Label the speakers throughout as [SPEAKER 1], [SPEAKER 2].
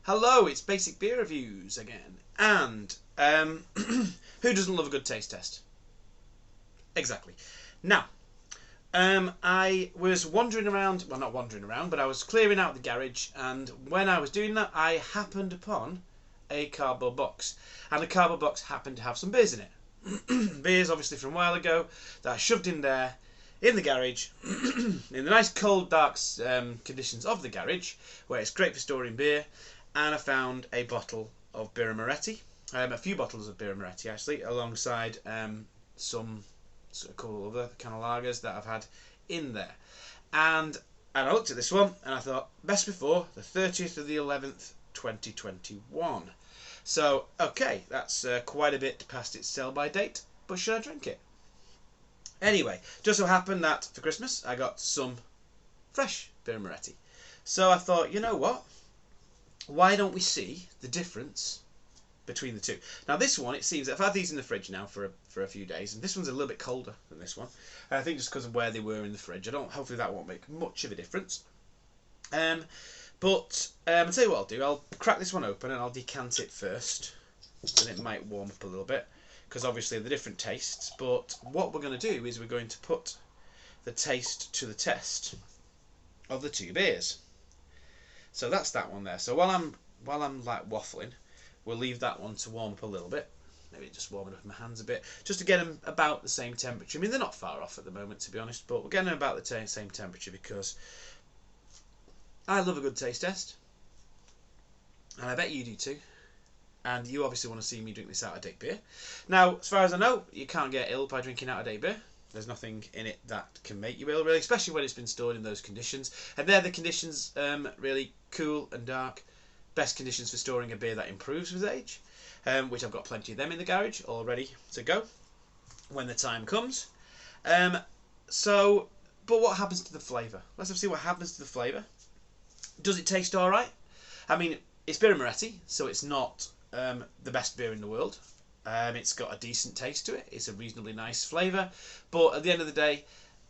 [SPEAKER 1] Hello, it's Basic Beer Reviews again. And who doesn't love a good taste test? Exactly. Now, I was wandering around, well, not wandering around, but I was clearing out the garage, and when I was doing that, I happened upon a cardboard box. And the cardboard box happened to have some beers in it. Beers, obviously, from a while ago, that I shoved in there, in the garage, in the nice cold, dark conditions of the garage, where it's great for storing beer. And I found a bottle of Birra Moretti, a few bottles of Birra Moretti actually, alongside some sort of cool other kind of lagers that I've had in there. And I looked at this one and I thought, best before the 30th of the 11th, 2021. So, okay, that's quite a bit past its sell-by date, but should I drink it? Anyway, just so happened that for Christmas I got some fresh Birra Moretti. So I thought, you know what? Why don't we see the difference between the two? Now this one, it seems, I've had these in the fridge now for a few days, and this one's a little bit colder than this one. I think just because of where they were in the fridge. Hopefully that won't make much of a difference. But I'll tell you what I'll do. I'll crack this one open and I'll decant it first, and it might warm up a little bit, because obviously they're different tastes. But what we're going to do is we're going to put the taste to the test of the two beers. So that's that one there. So while I'm like waffling, we'll leave that one to warm up a little bit. Maybe just warm it up in my hands a bit, just to get them about the same temperature. I mean, they're not far off at the moment, to be honest, but we're getting them about the same temperature because I love a good taste test, and I bet you do too. And you obviously want to see me drink this out-of-date beer. Now, as far as I know, you can't get ill by drinking out-of-date beer. There's nothing in it that can make you ill, really, especially when it's been stored in those conditions. And they're the conditions, really cool and dark. Best conditions for storing a beer that improves with age, which I've got plenty of them in the garage all ready to go when the time comes. But what happens to the flavour? Let's see what happens to the flavour. Does it taste all right? I mean, it's Birra Moretti, so it's not the best beer in the world. It's got a decent taste to it. It's a reasonably nice flavour. But at the end of the day,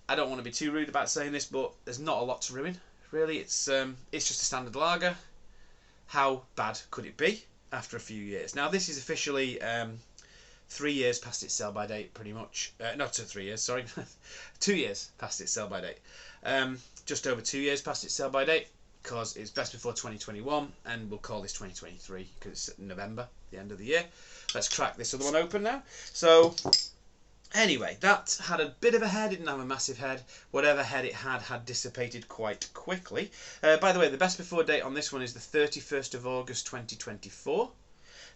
[SPEAKER 1] I don't want to be too rude about saying this, but there's not a lot to ruin. Really, it's just a standard lager. How bad could it be after a few years? Now, this is officially 3 years past its sell-by date, pretty much. Not 3 years, sorry. 2 years past its sell-by date. Just over 2 years past its sell-by date, because it's best before 2021, and we'll call this 2023 because it's November, the end of the year. Let's crack this other one open now. So, anyway, that had a bit of a head. It didn't have a massive head. Whatever head it had dissipated quite quickly. By the way, the best before date on this one is the 31st of August 2024.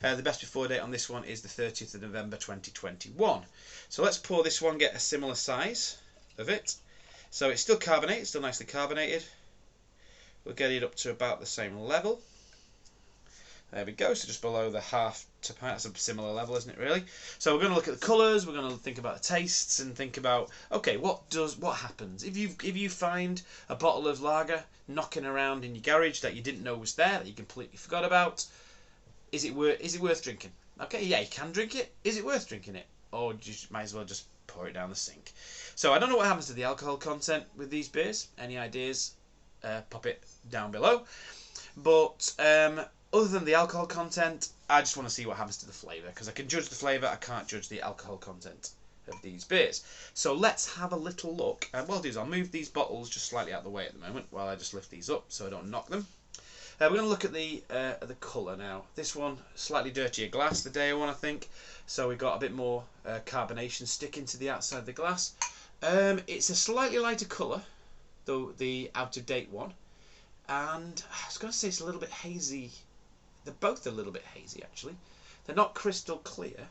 [SPEAKER 1] The best before date on this one is the 30th of November 2021. So let's pour this one, get a similar size of it. So it's still carbonated, still nicely carbonated. We'll get it up to about the same level. There we go, so just below the half to pint. That's a similar level, isn't it, really? So we're going to look at the colours, we're going to think about the tastes, and think about, okay, what happens? If you find a bottle of lager knocking around in your garage that you didn't know was there, that you completely forgot about, is it worth drinking? Okay, yeah, you can drink it. Is it worth drinking it? Or you might as well just pour it down the sink. So I don't know what happens to the alcohol content with these beers. Any ideas? Pop it down below. But other than the alcohol content, I just want to see what happens to the flavour, because I can judge the flavour, I can't judge the alcohol content of these beers. So let's have a little look. And what I'll do is I'll move these bottles just slightly out of the way at the moment while I just lift these up so I don't knock them. We're going to look at the colour now. This one, slightly dirtier glass, the day one, I think. So we've got a bit more carbonation sticking to the outside of the glass. It's a slightly lighter colour, though the out-of-date one. And I was going to say it's a little bit hazy. They're both a little bit hazy, actually. They're not crystal clear.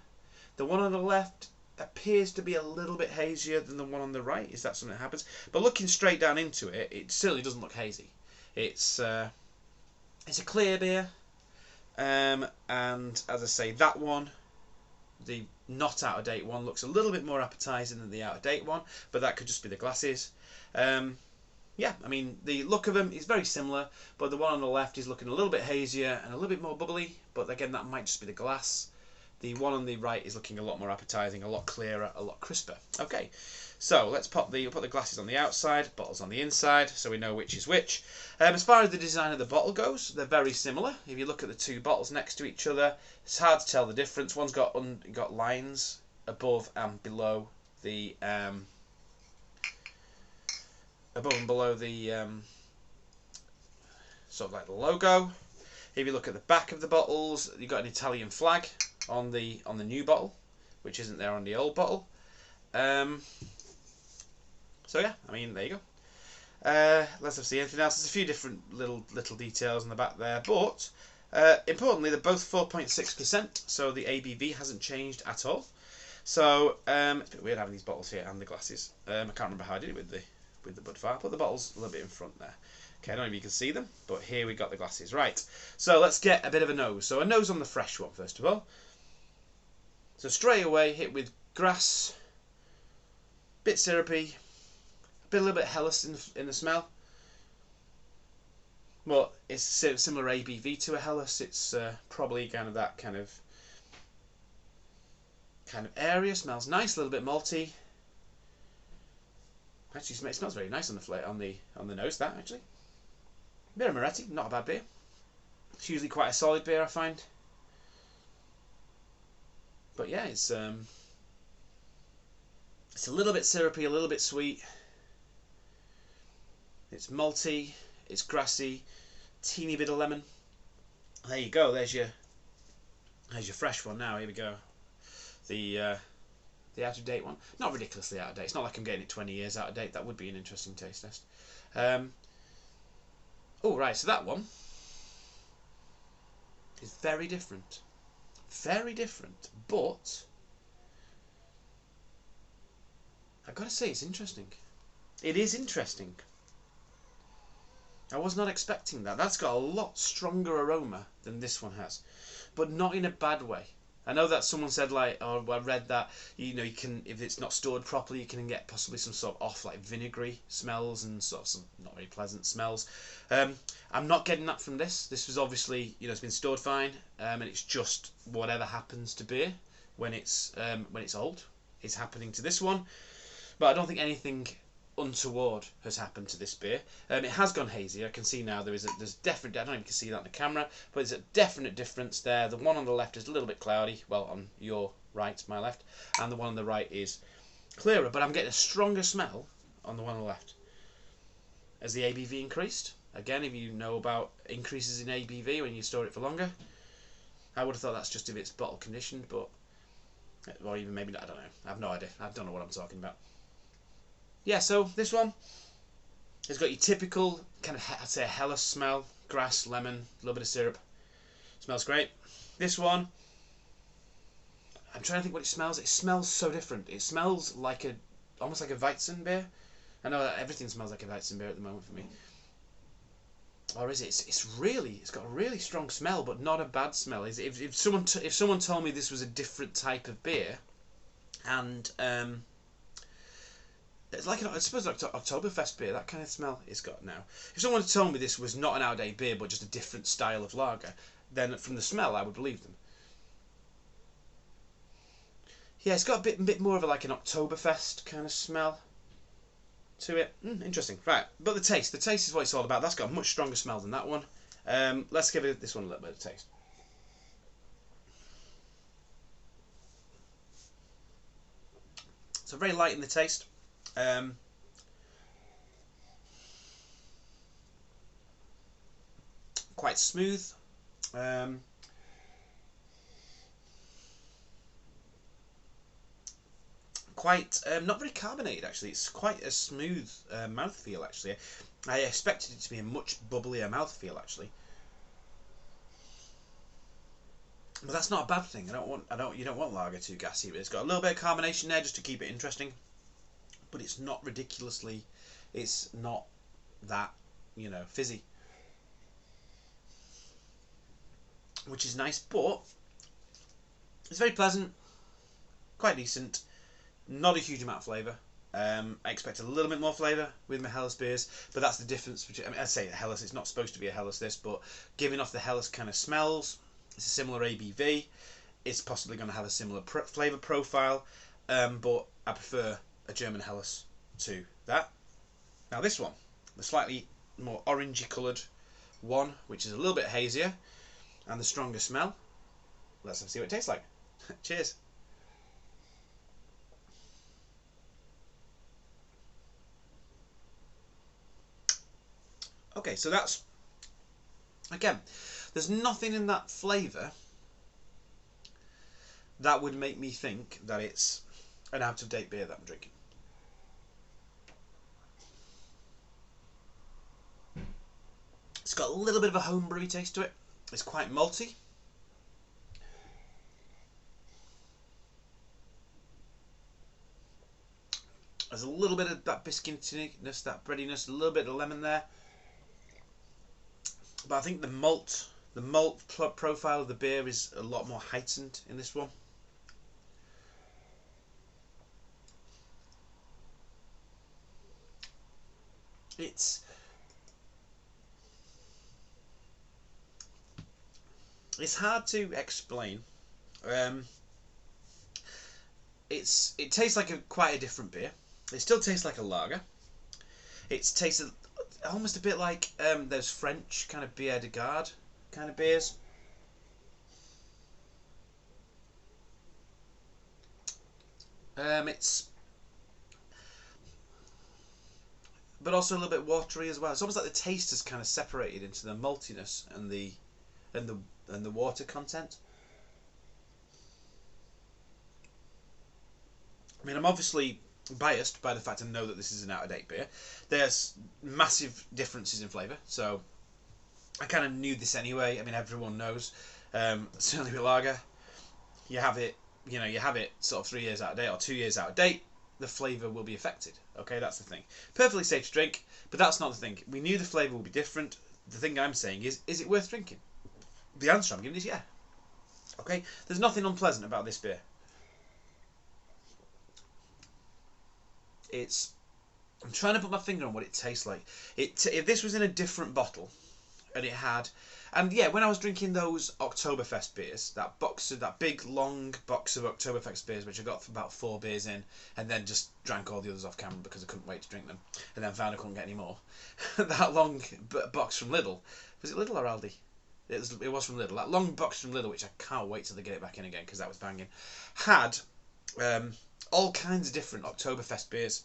[SPEAKER 1] The one on the left appears to be a little bit hazier than the one on the right. Is that something that happens? But looking straight down into it, it certainly doesn't look hazy. It's a clear beer. And as I say, that one, the not out-of-date one, looks a little bit more appetising than the out-of-date one. But that could just be the glasses. Yeah, I mean, the look of them is very similar, but the one on the left is looking a little bit hazier and a little bit more bubbly, but again, that might just be the glass. The one on the right is looking a lot more appetising, a lot clearer, a lot crisper. Okay, so let's put the glasses on the outside, bottles on the inside, so we know which is which. As far as the design of the bottle goes, they're very similar. If you look at the two bottles next to each other, it's hard to tell the difference. One's got lines above and below the sort of like the logo. If you look at the back of the bottles, you've got an Italian flag on the new bottle, which isn't there on the old bottle. So yeah, I mean, there you go. Let's see anything else. There's a few different little details on the back there, but importantly, they're both 4.6%, so the ABV hasn't changed at all. So it's a bit weird having these bottles here and the glasses. I can't remember how I did it with the Bud Fire. Put the bottles a little bit in front there. Okay, I don't know if you can see them, but here we got the glasses. Right, so let's get a bit of a nose. So a nose on the fresh one, first of all. So straight away, hit with grass, bit syrupy, a little bit Helles in the smell. Well, it's similar ABV to a Helles. It's probably kind of that kind of area. Smells nice, a little bit malty. Actually, it smells very nice on the nose. That actually. Birra Moretti, not a bad beer. It's usually quite a solid beer, I find. But yeah, it's a little bit syrupy, a little bit sweet. It's malty, it's grassy, teeny bit of lemon. There you go. There's your fresh one. Now here we go. The out of date one. Not ridiculously out of date. It's not like I'm getting it 20 years out of date. That would be an interesting taste test. Oh, right, so that one is very different. Very different, but I've got to say it's interesting. It is interesting. I was not expecting that. That's got a lot stronger aroma than this one has, but not in a bad way. I know that someone said, like, or I read that, you can, if it's not stored properly, you can get possibly some sort of off, like, vinegary smells and sort of some not very pleasant smells. I'm not getting that from this. This was obviously, it's been stored fine, and it's just whatever happens to beer when it's old is happening to this one. But I don't think anything untoward has happened to this beer. It has gone hazy. I can see now there's definitely, I don't know if you can see that on the camera, but there's a definite difference there. The one on the left is a little bit cloudy, well, on your right, my left, and the one on the right is clearer, but I'm getting a stronger smell on the one on the left. As the ABV increased, again, if you know about increases in ABV when you store it for longer, I would have thought that's just if it's bottle conditioned, but, or even maybe not, I don't know. I have no idea. I don't know what I'm talking about. Yeah, so this one has got your typical kind of, I'd say, a Helles smell, grass, lemon, a little bit of syrup. Smells great. This one, I'm trying to think what it smells. It smells so different. It smells like almost like a Weizen beer. I know that everything smells like a Weizen beer at the moment for me. Or is it? It's got a really strong smell, but not a bad smell. If someone told me this was a different type of beer, and it's like I suppose like Oktoberfest beer, that kind of smell it's got now. If someone had told me this was not an out-of-date beer but just a different style of lager, then from the smell I would believe them. Yeah, it's got a bit more of an Oktoberfest kind of smell to it. Interesting. Right, but the taste is what it's all about. That's got a much stronger smell than that one. Let's give this one a little bit of taste. So very light in the taste. Quite smooth. Quite not very carbonated actually. It's quite a smooth mouthfeel actually. I expected it to be a much bubblier mouthfeel actually. But that's not a bad thing. You don't want lager too gassy. It's got a little bit of carbonation there just to keep it interesting. But it's not ridiculously, it's not that, fizzy. Which is nice, but it's very pleasant, quite decent, not a huge amount of flavour. I expect a little bit more flavour with my Helles beers, but that's the difference between, I'd say the Helles, it's not supposed to be a Helles this, but giving off the Helles kind of smells, it's a similar ABV. it's possibly going to have a similar flavour profile, but I prefer a German Helles to that. Now this one, the slightly more orangey coloured one, which is a little bit hazier and the stronger smell. Let's see what it tastes like. Cheers. Okay, so that's, again, there's nothing in that flavour that would make me think that it's an out-of-date beer that I'm drinking. It's got a little bit of a homebrewy taste to it. It's quite malty. There's a little bit of that biscuitiness, that breadiness, a little bit of lemon there. But I think the malt profile of the beer is a lot more heightened in this one. It's hard to explain. It tastes like quite a different beer. It still tastes like a lager. It tastes almost a bit like those French kind of Bière de Garde kind of beers. But also a little bit watery as well. It's almost like the taste is kind of separated into the maltiness and the water content. I mean, I'm obviously biased by the fact I know that this is an out-of-date beer. There's massive differences in flavour, so I kind of knew this anyway. I mean, everyone knows. Certainly with lager, you have it sort of 3 years out of date or 2 years out of date. The flavour will be affected. Okay, that's the thing. Perfectly safe to drink, but that's not the thing. We knew the flavour would be different. The thing I'm saying is it worth drinking? The answer I'm giving is yeah. Okay, there's nothing unpleasant about this beer. I'm trying to put my finger on what it tastes like. If this was in a different bottle, and it had, and yeah, when I was drinking those Oktoberfest beers, that big long box of Oktoberfest beers, which I got for about 4 beers in, and then just drank all the others off camera because I couldn't wait to drink them, and then found I couldn't get any more. That long box from Lidl, was it Lidl or Aldi? It was from Lidl. That long box from Lidl, which I can't wait till they get it back in again because that was banging, had all kinds of different Oktoberfest beers.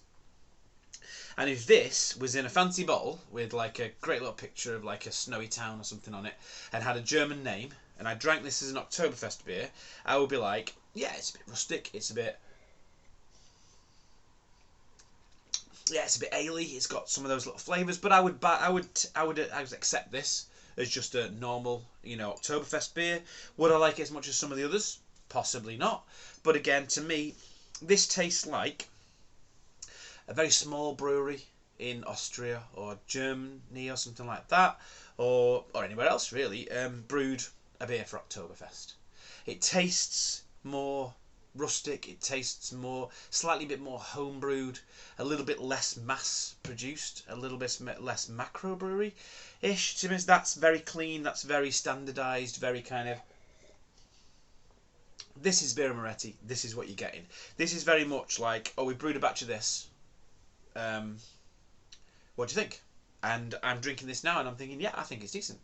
[SPEAKER 1] And if this was in a fancy bottle with like a great little picture of like a snowy town or something on it and had a German name, and I drank this as an Oktoberfest beer, I would be like, yeah, it's a bit rustic, it's a bit ale-y, it's got some of those little flavours, but I would accept this as just a normal, Oktoberfest beer. Would I like it as much as some of the others? Possibly not. But again, to me, this tastes like a very small brewery in Austria or Germany or something like that, or anywhere else really, brewed a beer for Oktoberfest. It tastes more rustic, it tastes slightly bit more homebrewed, a little bit less mass produced, a little bit less macro brewery-ish. To me, that's very clean, that's very standardised, very kind of, this is Birra Moretti, this is what you're getting. This is very much like, we brewed a batch of this, what do you think? And I'm drinking this now and I'm thinking, yeah, I think it's decent.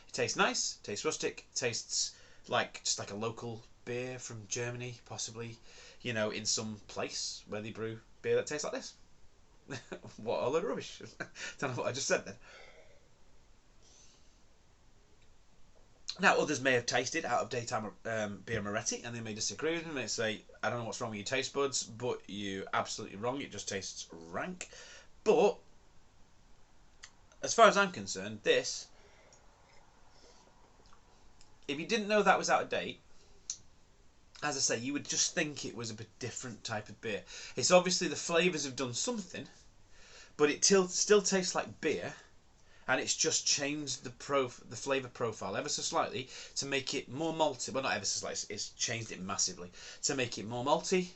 [SPEAKER 1] It tastes nice, tastes rustic, tastes like just like a local beer from Germany, possibly, in some place where they brew beer that tastes like this. What a load of rubbish. Don't know what I just said then. Now, others may have tasted out-of-date Birra Moretti, and they may disagree with me. They may say, I don't know what's wrong with your taste buds, but you're absolutely wrong. It just tastes rank. But, as far as I'm concerned, this, if you didn't know that was out of date, as I say, you would just think it was a bit different type of beer. It's obviously the flavours have done something, but it still tastes like beer. And it's just changed the flavour profile ever so slightly to make it more malty. Well, not ever so slightly, it's changed it massively to make it more malty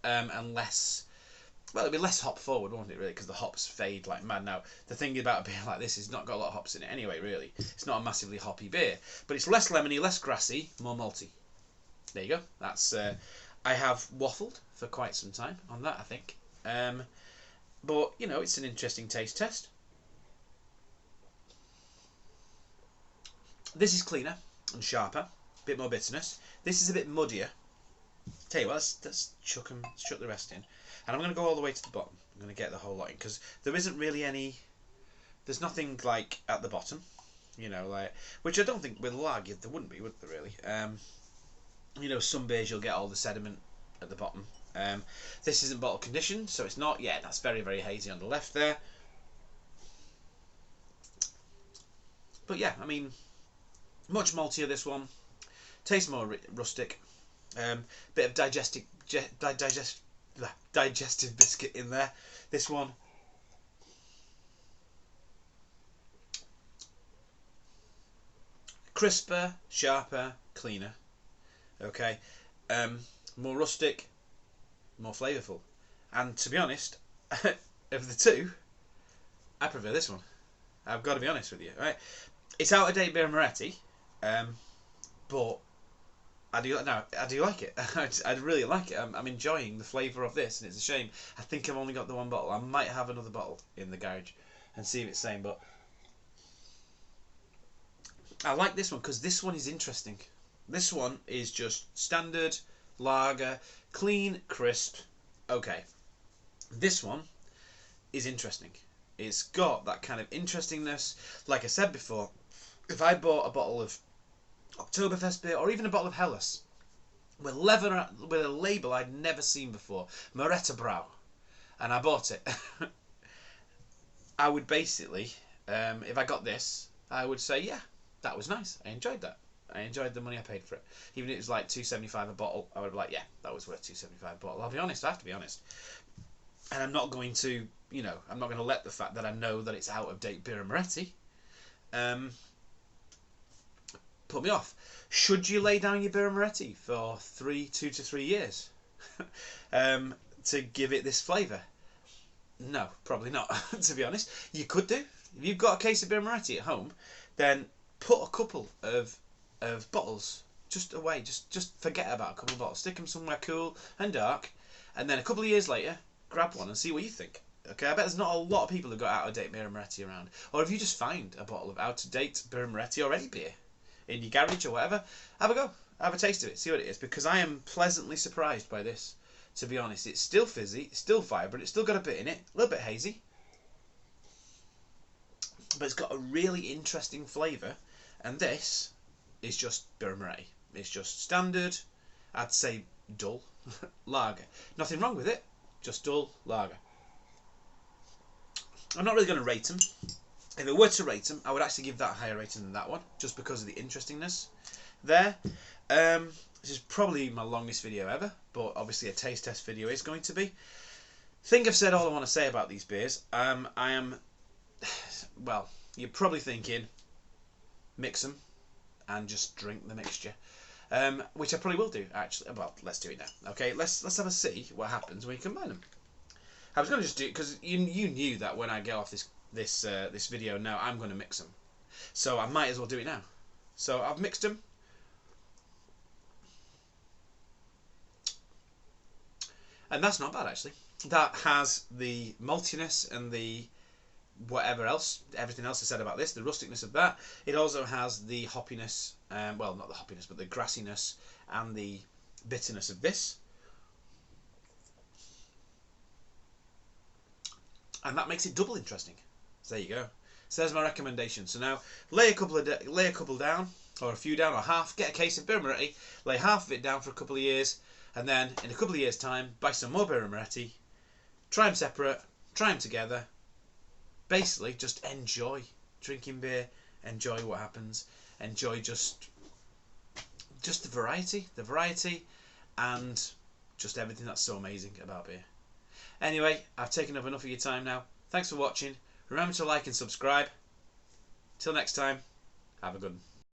[SPEAKER 1] and less. Well, it'd be less hop forward, won't it, really? Because the hops fade like mad. Now, the thing about a beer like this is it's not got a lot of hops in it anyway, really. It's not a massively hoppy beer. But it's less lemony, less grassy, more malty. there you go. That's I have waffled for quite some time on that, I think. But you know, it's an interesting taste test. This is cleaner and sharper, a bit more bitterness. This is a bit muddier. Tell you what, let's chuck the rest in, and I'm going to go all the way to the bottom. I'm going to get the whole lot in because there isn't really any. There's nothing like at the bottom, you know, like which I don't think with lager there wouldn't be, would there really? You know, some beers you'll get all the sediment at the bottom. This isn't bottle conditioned, so it's not. Yeah, that's very very hazy on the left there. But yeah, I mean, much maltier this one. Tastes more rustic. Bit of digestive biscuit in there. This one. Crisper, sharper, cleaner. Okay. More rustic, more flavourful. And to be honest, of the two, I prefer this one. I've got to be honest with you. Right? It's out of date Birra Moretti, but I do like it. I really like it. I'm enjoying the flavour of this, and it's a shame. I think I've only got the one bottle. I might have another bottle in the garage and see if it's the same, but I like this one because this one is interesting. This one is just standard lager, clean, crisp. Okay. This one is interesting. It's got that kind of interestingness. Like I said before, if I bought a bottle of Oktoberfest beer or even a bottle of Helles with a label I'd never seen before, Moretti Brau, and I bought it, I would basically, if I got this, I would say, yeah, that was nice. I enjoyed that. I enjoyed the money I paid for it. Even if it was like $2.75 a bottle, I would be like, yeah, that was worth $2.75 a bottle. I'll be honest. I have to be honest. And I'm not going to, you know, I'm not going to let the fact that I know that it's out of date Birra Moretti put me off. Should you lay down your Birra Moretti for 2 to 3 years to give it this flavour? No, probably not. To be honest, you could do. If you've got a case of Birra Moretti at home, then put a couple of bottles just away. Just forget about a couple of bottles. Stick them somewhere cool and dark, and then a couple of years later, grab one and see what you think. Okay, I bet there's not a lot of people who got out-of-date Birra Moretti around. Or if you just find a bottle of out-of-date Birra Moretti or any beer in your garage or whatever, have a go. Have a taste of it. See what it is. Because I am pleasantly surprised by this, to be honest. It's still fizzy, it's still vibrant, it's still got a bit in it, a little bit hazy. But it's got a really interesting flavour. And this is just Birra Moretti. It's just standard, I'd say dull, lager. Nothing wrong with it, just dull lager. I'm not really going to rate them. If I were to rate them, I would actually give that a higher rating than that one, just because of the interestingness there. This is probably my longest video ever, but obviously a taste test video is going to be. I think I've said all I want to say about these beers. I am, well, you're probably thinking, mix them and just drink the mixture. Which I probably will do, actually. Well, let's do it now. Okay, let's have a see what happens when you combine them. I was going to just do it because you knew that when I get off this video now, I'm going to mix them. So I might as well do it now. So I've mixed them. And that's not bad, actually. That has the maltiness and the whatever else, everything else I said about this, the rusticness of that. It also has the hoppiness, well, not the hoppiness, but the grassiness and the bitterness of this. And that makes it double interesting. So there you go. So there's my recommendation. So now lay a couple down, or a few down, or half. Get a case of Birra Moretti, lay half of it down for a couple of years, and then in a couple of years' time, buy some more Birra Moretti. Try them separate, try them together. Basically, just enjoy drinking beer. Enjoy what happens. Enjoy just the variety, and just everything that's so amazing about beer. Anyway, I've taken up enough of your time now. Thanks for watching. Remember to like and subscribe. Till next time, have a good one.